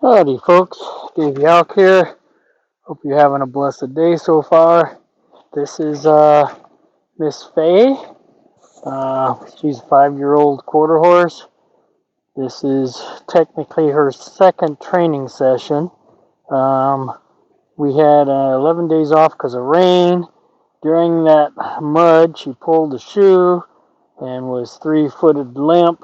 Howdy, folks. Davey Alk here. Hope you're having a blessed day so far. This is Miss Faye. She's a 5-year-old quarter horse. This is technically her second training session. We had 11 days off because of rain. During that mud, she pulled a shoe and was 3-footed limp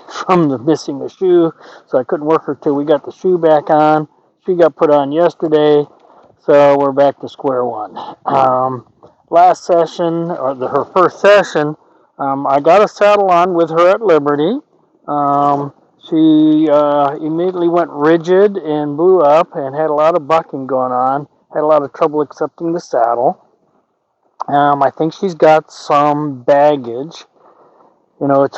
from the missing a shoe, so I couldn't work her till we got the shoe back on. She got put on yesterday, so we're back to square one. Last session, her first session, I got a saddle on with her at Liberty. She immediately went rigid and blew up and had a lot of bucking going on. Had a lot of trouble accepting the saddle. I think she's got some baggage. You know,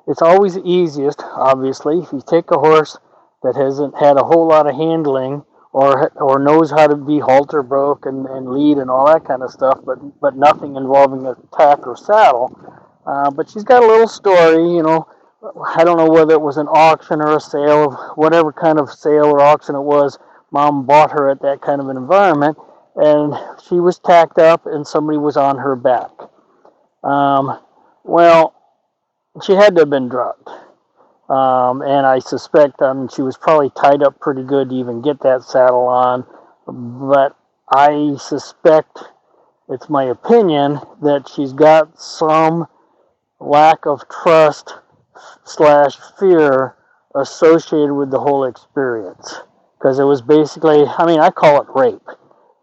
it's always easiest, obviously, if you take a horse that hasn't had a whole lot of handling or knows how to be halter broke and lead and all that kind of stuff, but nothing involving a tack or saddle. But she's got a little story, you know. I don't know whether it was an auction or a sale, whatever kind of sale or auction it was. Mom bought her at that kind of an environment, and she was tacked up and somebody was on her back. Well, she had to have been drugged. And I suspect she was probably tied up pretty good to even get that saddle on. But I suspect, it's my opinion, that she's got some lack of trust / fear associated with the whole experience. Because it was basically, I call it rape.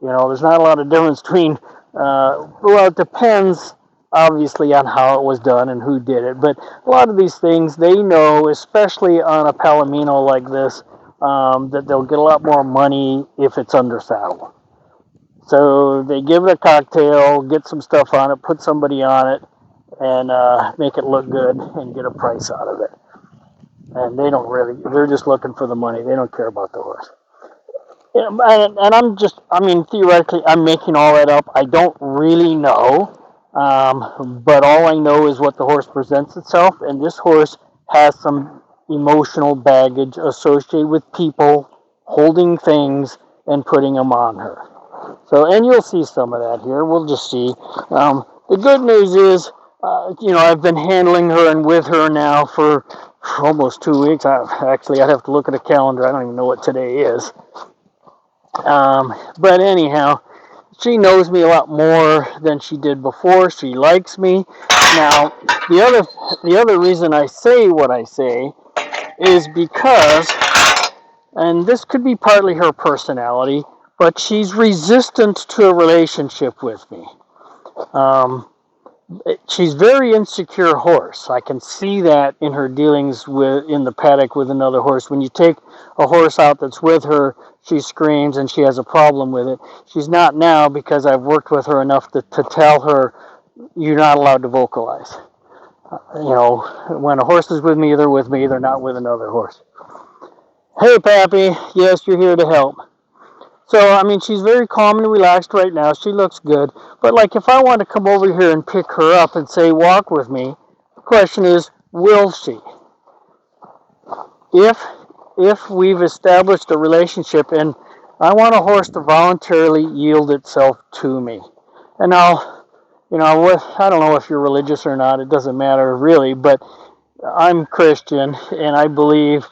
You know, there's not a lot of difference between, well, it depends obviously on how it was done and who did it. But a lot of these things, they know, especially on a Palomino like this, that they'll get a lot more money if it's under saddle. So they give it a cocktail, get some stuff on it, put somebody on it, and make it look good and get a price out of it. And they don't really, they're just looking for the money. They don't care about the horse. Yeah, and theoretically, I'm making all that up. I don't really know. But all I know is what the horse presents itself, and this horse has some emotional baggage associated with people holding things and putting them on her. So, and you'll see some of that here. We'll just see. The good news is, I've been handling her and with her now for almost 2 weeks. I'd have to look at a calendar. I don't even know what today is. But anyhow, she knows me a lot more than she did before. She likes me. Now, the other reason I say what I say is because, and this could be partly her personality, but she's resistant to a relationship with me. She's very insecure horse. I can see that in her dealings in the paddock with another horse. When you take a horse out that's with her, she screams and she has a problem with it. She's not now because I've worked with her enough to tell her you're not allowed to vocalize. When a horse is with me, they're not with another horse. Hey, Pappy, yes, you're here to help. So, she's very calm and relaxed right now. She looks good. But, if I want to come over here and pick her up and say, walk with me, the question is, will she? If we've established a relationship and I want a horse to voluntarily yield itself to me. And now, I don't know if you're religious or not. It doesn't matter really. But I'm Christian, and I believe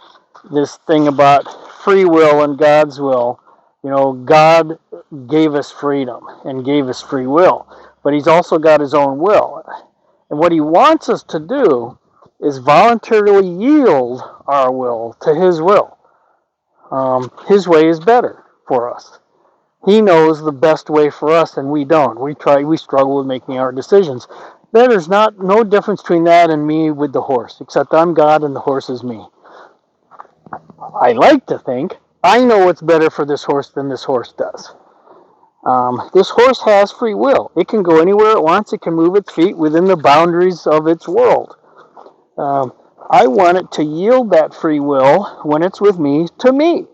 this thing about free will and God's will. God gave us freedom and gave us free will, but he's also got his own will. And what he wants us to do is voluntarily yield our will to his will. His way is better for us. He knows the best way for us, and we don't. We struggle with making our decisions. There's no difference between that and me with the horse, except I'm God and the horse is me. I like to think I know what's better for this horse than this horse does. This horse has free will. It can go anywhere it wants. It can move its feet within the boundaries of its world. I want it to yield that free will when it's with me to me.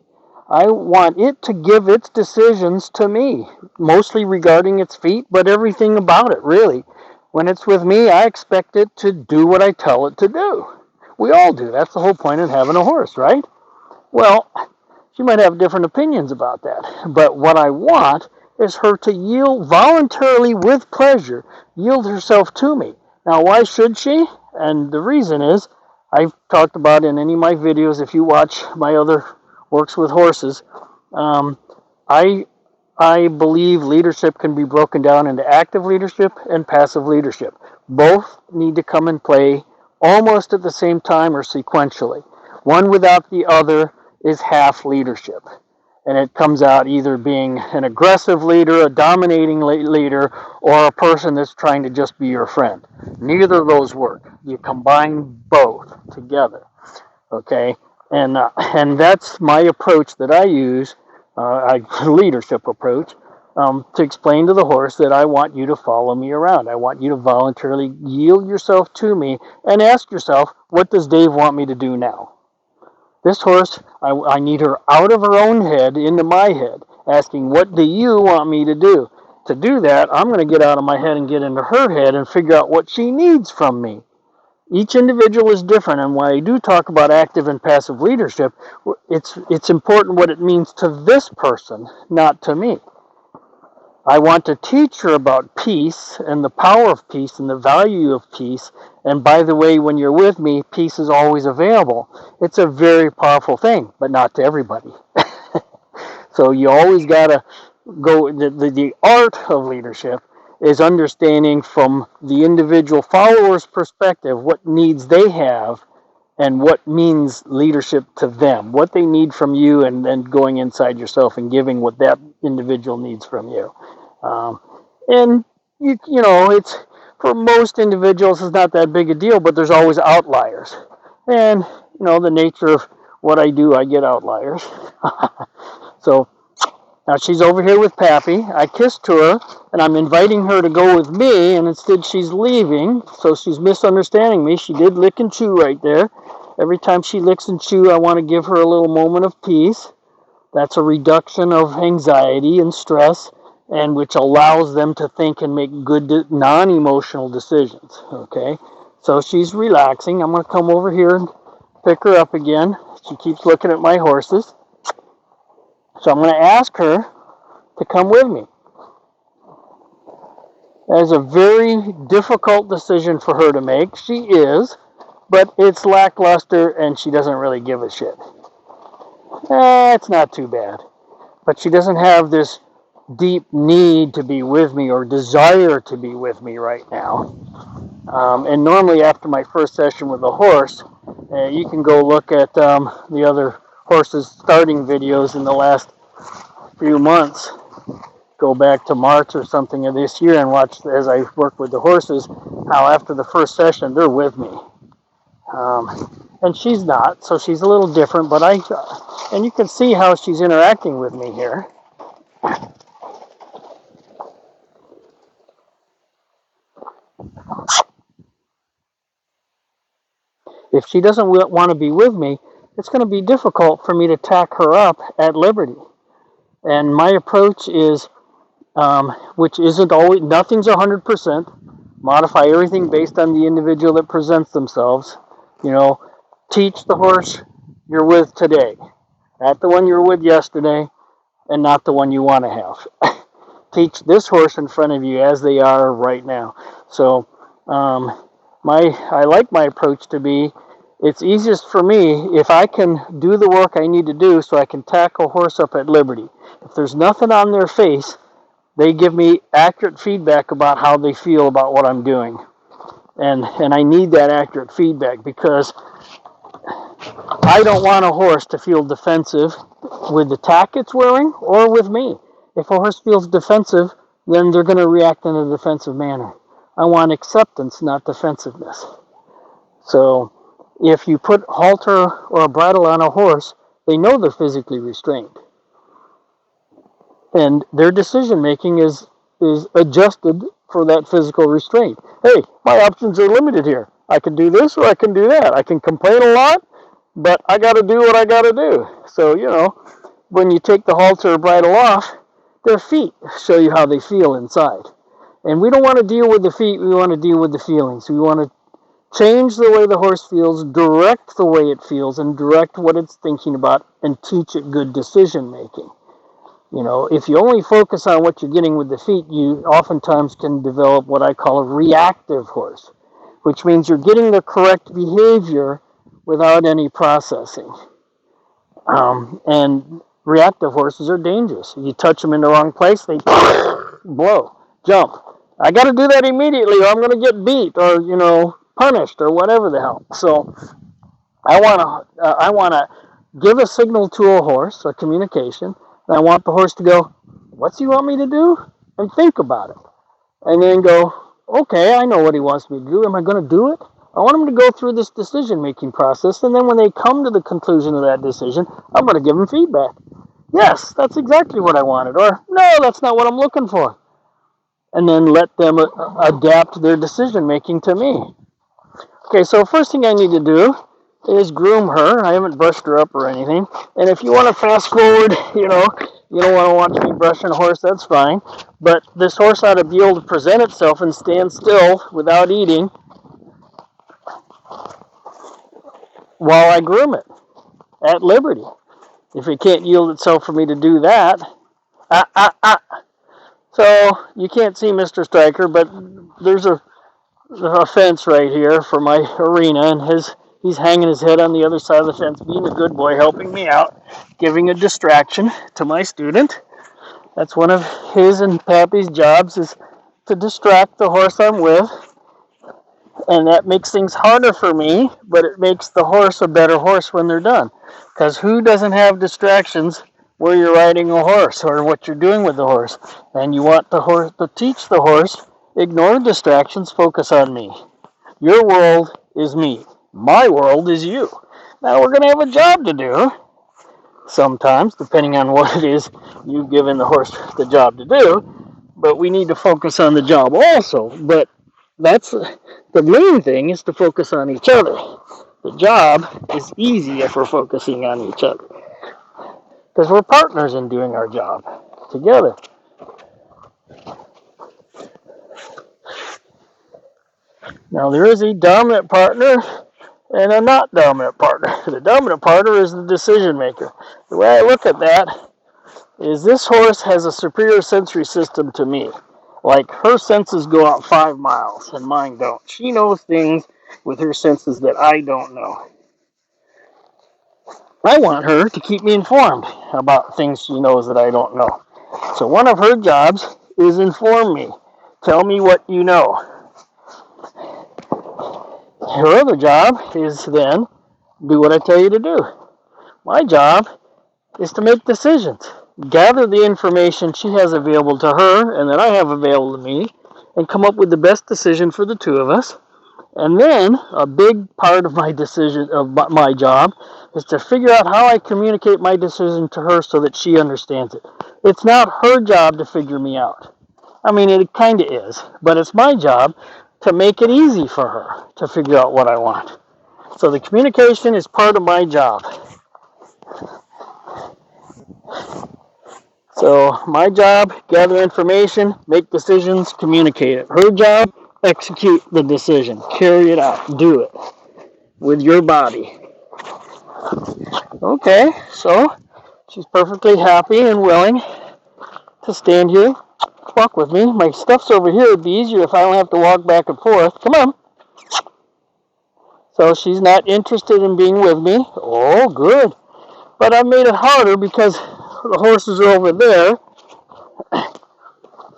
I want it to give its decisions to me, mostly regarding its feet, but everything about it, really. When it's with me, I expect it to do what I tell it to do. We all do. That's the whole point of having a horse, right? Well, She might have different opinions about that. But what I want is her to yield voluntarily with pleasure, yield herself to me. Now, why should she? And the reason is, I've talked about in any of my videos, if you watch my other works with horses, um, I I believe leadership can be broken down into active leadership and passive leadership. Both need to come and play almost at the same time or sequentially. One without the other is half leadership. And it comes out either being an aggressive leader, a dominating leader, or a person that's trying to just be your friend. Neither of those work. You combine both together. Okay, and that's my approach that I use, leadership approach, to explain to the horse that I want you to follow me around. I want you to voluntarily yield yourself to me and ask yourself, what does Dave want me to do now? This horse, I need her out of her own head into my head, asking, what do you want me to do? To do that, I'm going to get out of my head and get into her head and figure out what she needs from me. Each individual is different, and when I do talk about active and passive leadership, it's important what it means to this person, not to me. I want to teach her about peace and the power of peace and the value of peace. And by the way, when you're with me, peace is always available. It's a very powerful thing, but not to everybody. So you always got to go, the art of leadership is understanding from the individual follower's perspective what needs they have and what means leadership to them, what they need from you, and then going inside yourself and giving what that individual needs from you. And you know, it's for most individuals, it's not that big a deal, but there's always outliers. And you know, the nature of what I do, I get outliers. So now she's over here with Pappy. I kissed to her, and I'm inviting her to go with me, and instead she's leaving, so she's misunderstanding me. She did lick and chew right there. Every time she licks and chew, I want to give her a little moment of peace. That's a reduction of anxiety and stress, and which allows them to think and make good non-emotional decisions. Okay, so she's relaxing. I'm going to come over here and pick her up again. She keeps looking at my horses. So I'm going to ask her to come with me. That is a very difficult decision for her to make. She is, but it's lackluster and she doesn't really give a shit. It's not too bad. But she doesn't have this deep need to be with me or desire to be with me right now. And normally after my first session with a horse, you can go look at the other horses starting videos in the last few months. Go back to March or something of this year and watch as I work with the horses, how after the first session they're with me. And she's not, so she's a little different, but and you can see how she's interacting with me here. If she doesn't want to be with me, it's going to be difficult for me to tack her up at liberty. And my approach is, which isn't always, nothing's 100%. Modify everything based on the individual that presents themselves. You know, teach the horse you're with today, not the one you were with yesterday, and not the one you want to have. Teach this horse in front of you as they are right now. So, I like my approach to be, it's easiest for me if I can do the work I need to do so I can tack a horse up at liberty. If there's nothing on their face, they give me accurate feedback about how they feel about what I'm doing. And I need that accurate feedback because I don't want a horse to feel defensive with the tack it's wearing or with me. If a horse feels defensive, then they're going to react in a defensive manner. I want acceptance, not defensiveness. So if you put halter or a bridle on a horse, they know they're physically restrained. And their decision making is adjusted for that physical restraint. Hey, my options are limited here. I can do this or I can do that. I can complain a lot, but I got to do what I got to do. So, you know, when you take the halter or bridle off, their feet show you how they feel inside. And we don't want to deal with the feet, we want to deal with the feelings. We want to Change the way the horse feels, direct the way it feels, and direct what it's thinking about, and teach it good decision making. If you only focus on what you're getting with the feet, you oftentimes can develop what I call a reactive horse, which means you're getting the correct behavior without any processing. And reactive horses are dangerous. You touch them in the wrong place, they blow, jump. I got to do that immediately, or I'm going to get beat, or punished, or whatever the hell. So I want to give a signal to a horse, a communication, and I want the horse to go, "What's he want me to do?" and think about it, and then go, "Okay, I know what he wants me to do. Am I going to do it?" I want them to go through this decision-making process, and then when they come to the conclusion of that decision, I'm going to give them feedback. Yes, that's exactly what I wanted, or no, that's not what I'm looking for. And then let them adapt their decision-making to me. Okay, so first thing I need to do is groom her. I haven't brushed her up or anything. And if you want to fast forward, you don't want to watch me brushing a horse, that's fine. But this horse ought to be able to present itself and stand still without eating while I groom it at liberty. If it can't yield itself for me to do that, ah, ah, ah. So you can't see Mr. Stryker, but there's a fence right here for my arena, and he's hanging his head on the other side of the fence, being a good boy, helping me out, giving a distraction to my student. That's one of his and Pappy's jobs, is to distract the horse I'm with. And that makes things harder for me, but it makes the horse a better horse when they're done. Because who doesn't have distractions where you're riding a horse or what you're doing with the horse? And you want the horse to teach the horse, ignore distractions, focus on me. Your world is me. My world is you. Now we're going to have a job to do sometimes, depending on what it is you've given the horse the job to do. But we need to focus on the job also. But that's the main thing, is to focus on each other. The job is easy if we're focusing on each other, because we're partners in doing our job together. Now there is a dominant partner and a not dominant partner. The dominant partner is the decision maker. The way I look at that is this horse has a superior sensory system to me. Like, her senses go out 5 miles and mine don't. She knows things with her senses that I don't know. I want her to keep me informed about things she knows that I don't know. So one of her jobs is inform me. Tell me what you know. Her other job is then do what I tell you to do. My job is to make decisions. Gather the information she has available to her and that I have available to me, and come up with the best decision for the two of us. And then a big part of my job is to figure out how I communicate my decision to her so that she understands it. It's not her job to figure me out. I mean, it kind of is, but it's my job to make it easy for her to figure out what I want. So the communication is part of my job. So my job, gather information, make decisions, communicate it. Her job, execute the decision, carry it out, do it with your body. Okay, so she's perfectly happy and willing to stand here, walk with me. My stuff's over here. It'd be easier if I don't have to walk back and forth. Come on. So she's not interested in being with me. Oh, good. But I made it harder because the horses are over there.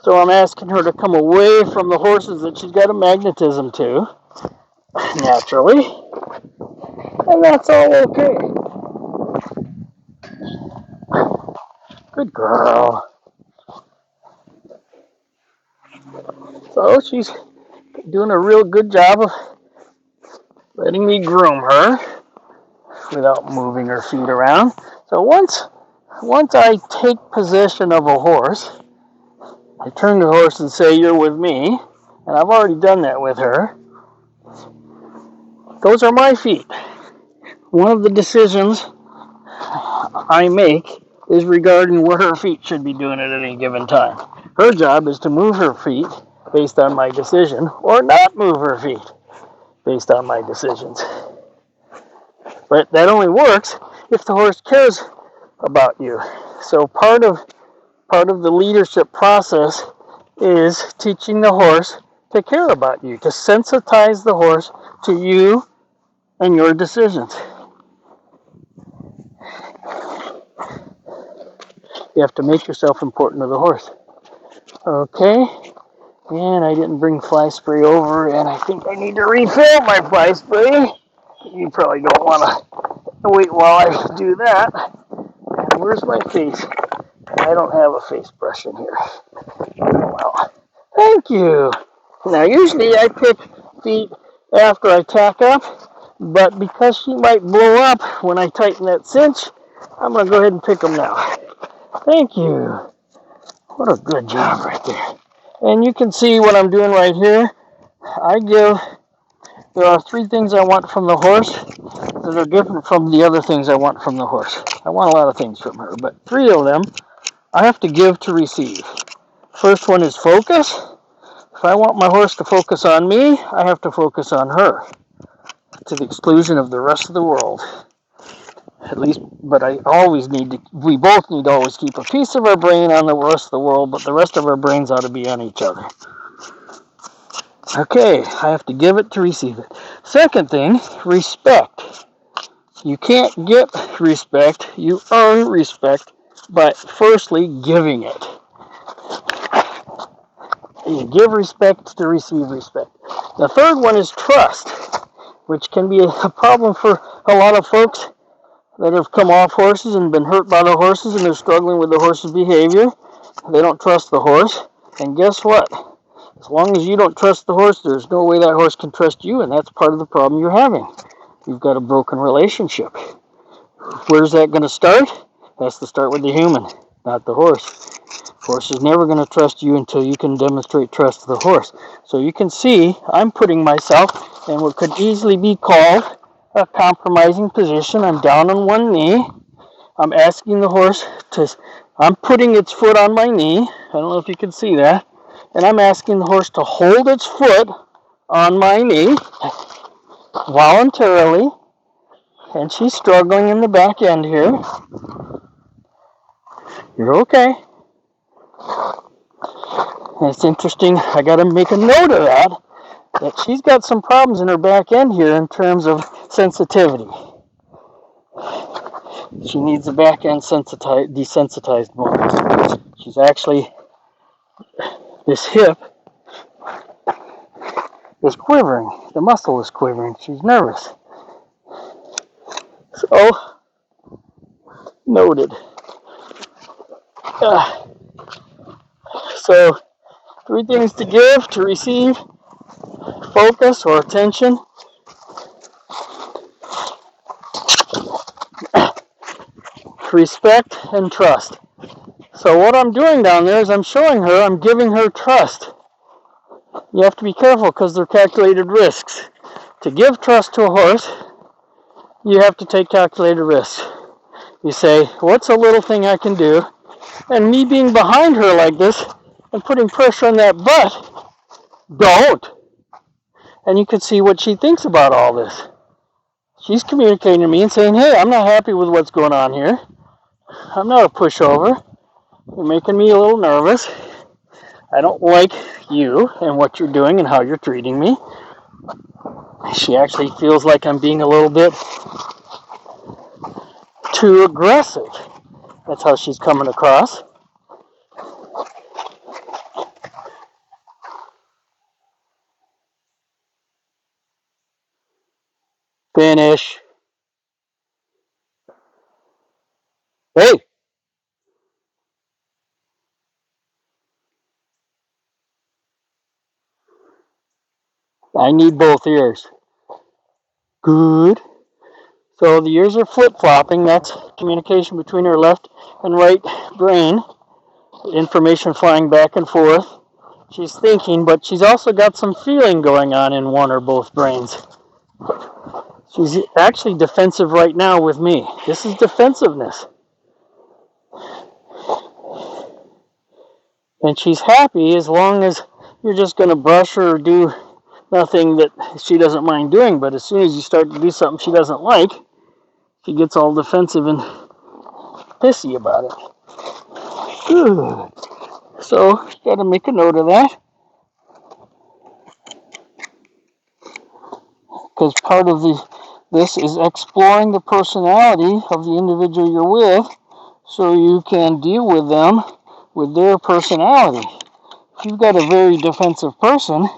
So I'm asking her to come away from the horses that she's got a magnetism to, naturally. And that's all okay. Good girl. So she's doing a real good job of letting me groom her without moving her feet around. So once I take possession of a horse, I turn to the horse and say, "You're with me," and I've already done that with her. Those are my feet. One of the decisions I make is regarding what her feet should be doing at any given time. Her job is to move her feet based on my decision, or not move her feet. based on my decisions. But that only works if the horse cares about you. So part of the leadership process is teaching the horse to care about you, to sensitize the horse to you and your decisions. You have to make yourself important to the horse. Okay, and I didn't bring fly spray over, and I think I need to refill my fly spray. You probably don't want to wait while I do that. And where's my face? I don't have a face brush in here. Oh, well, thank you. Now, usually I pick feet after I tack up, but because she might blow up when I tighten that cinch, I'm going to go ahead and pick them now. Thank you. What a good job right there. And you can see what I'm doing right here. There are 3 things I want from the horse that are different from the other things I want from the horse. I want a lot of things from her, but 3 of them I have to give to receive. First one is focus. If I want my horse to focus on me, I have to focus on her, to the exclusion of the rest of the world. At least, but we both need to always keep a piece of our brain on the rest of the world, but the rest of our brains ought to be on each other. Okay, I have to give it to receive it. Second thing, respect. You can't get respect, you earn respect by firstly giving it. You give respect to receive respect. The third one is trust, which can be a problem for a lot of folks that have come off horses and been hurt by the horses and they're struggling with the horse's behavior. They don't trust the horse. And guess what? As long as you don't trust the horse, there's no way that horse can trust you, and that's part of the problem you're having. You've got a broken relationship. Where's that going to start? It has to start with the human, not the horse. Horse is never going to trust you until you can demonstrate trust to the horse. So you can see I'm putting myself in what could easily be called a compromising position. I'm down on one knee. I'm asking the horse I'm putting its foot on my knee. I don't know if you can see that. And I'm asking the horse to hold its foot on my knee voluntarily. And she's struggling in the back end here. You're okay. And it's interesting, I got to make a note of that she's got some problems in her back end here in terms of sensitivity. She needs the back end desensitized more. She's actually, this hip is quivering. The muscle is quivering. She's nervous. So, noted. So, 3 things to give, to receive: focus or attention, respect, and trust. So what I'm doing down there is I'm showing her, I'm giving her trust. You have to be careful because they're calculated risks. To give trust to a horse, you have to take calculated risks. You say, what's a little thing I can do? And me being behind her like this and putting pressure on that butt, don't. And you can see what she thinks about all this. She's communicating to me and saying, hey, I'm not happy with what's going on here. I'm not a pushover. You're making me a little nervous. I don't like you and what you're doing and how you're treating me. She actually feels like I'm being a little bit too aggressive. That's how she's coming across. Finish. Hey. I need both ears. Good. So the ears are flip-flopping. That's communication between her left and right brain. Information flying back and forth. She's thinking, but she's also got some feeling going on in one or both brains. She's actually defensive right now with me. This is defensiveness. And she's happy as long as you're just going to brush her or do nothing that she doesn't mind doing, but as soon as you start to do something she doesn't like, she gets all defensive and pissy about it. So, got to make a note of that. Because part of this is exploring the personality of the individual you're with so you can deal with them with their personality. If you've got a very defensive person,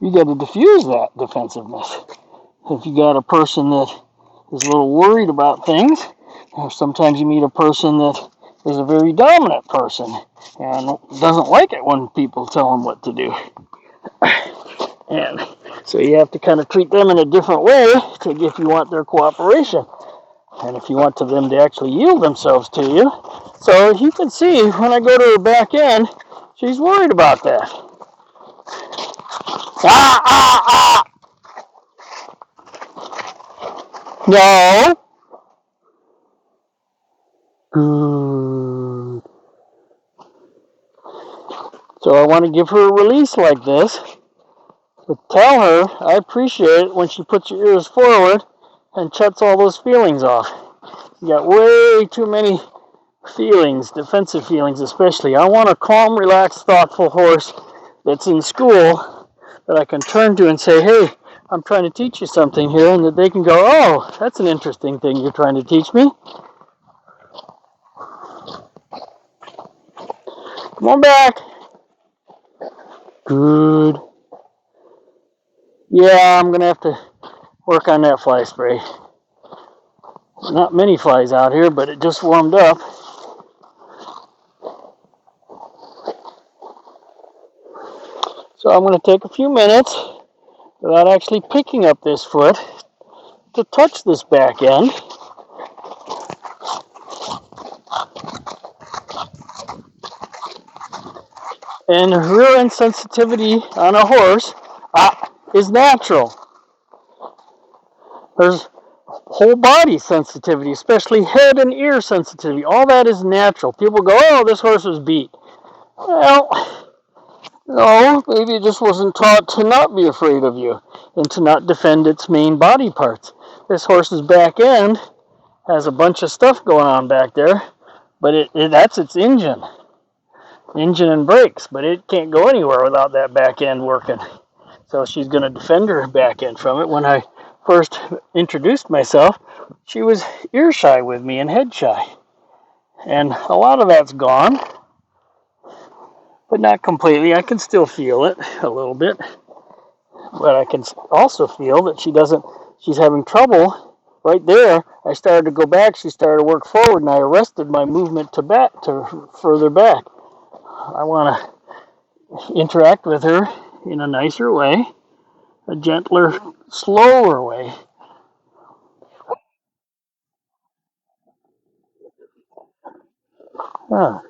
you got to diffuse that defensiveness. If you got a person that is a little worried about things, or sometimes you meet a person that is a very dominant person and doesn't like it when people tell them what to do. And so you have to kind of treat them in a different way if you want their cooperation and if you want them to actually yield themselves to you. So you can see when I go to her back end, she's worried about that. Ah! No. Good. So I want to give her a release like this. But tell her I appreciate it when she puts her ears forward and shuts all those feelings off. You got way too many feelings, defensive feelings especially. I want a calm, relaxed, thoughtful horse that's in school that I can turn to and say, hey, I'm trying to teach you something here, and that they can go, oh, that's an interesting thing you're trying to teach me. Come on back. Good. Yeah, I'm going to have to work on that fly spray. Not many flies out here, but it just warmed up. So I'm going to take a few minutes without actually picking up this foot to touch this back end. And rear end sensitivity on a horse is natural. There's whole body sensitivity, especially head and ear sensitivity. All that is natural. People go, oh, this horse was beat. Well, no, maybe it just wasn't taught to not be afraid of you and to not defend its main body parts. This horse's back end has a bunch of stuff going on back there, but that's its engine and brakes, but it can't go anywhere without that back end working. So she's going to defend her back end from it. When I first introduced myself, she was ear shy with me and head shy. And a lot of that's gone, but not completely. I can still feel it a little bit. But I can also feel that she's having trouble right there. I started to go back, she started to work forward, and I arrested my movement to further back. I want to interact with her in a nicer way, a gentler, slower way. Huh.